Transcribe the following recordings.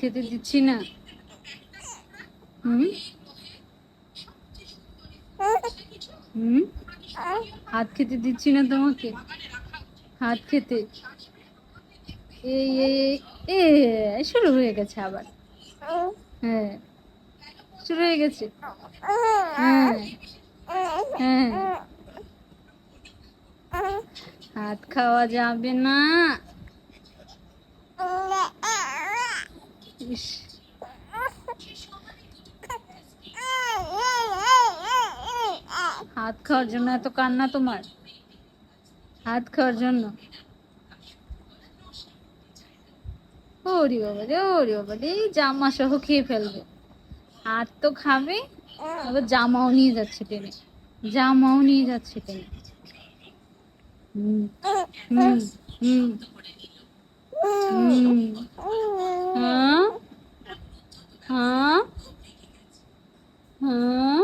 খেতে দিচ্ছি না? হুম হুম হাত খেতে দিচ্ছি না তোমাকে? হাত খেতে এই এই এই শুরু হয়ে গেছে আবার। হ্যাঁ, শুরু হয়ে গেছে। হ্যাঁ হ্যাঁ, হাত খাওয়া যাবে না। ইস, হাত খাওয়ার জন্য এত কান্না তোমার? হাত খাওয়ার জন্য? ওরে বাবা রে, ওরে বাবা রে, জামা সহ খেয়ে ফেলবে। হাত তো খাবে, আবার জামাও নিয়ে যাচ্ছে টেনে। জামাও নিয়ে যাচ্ছে টেনে। হুম হুম হুম হুম। হ্যাঁ হ্যাঁ হ্যাঁ,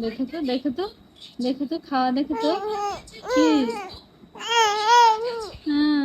দেখো তো দেখো তো দেখো তো, খাওয়া দেখো তো। কি? হ্যাঁ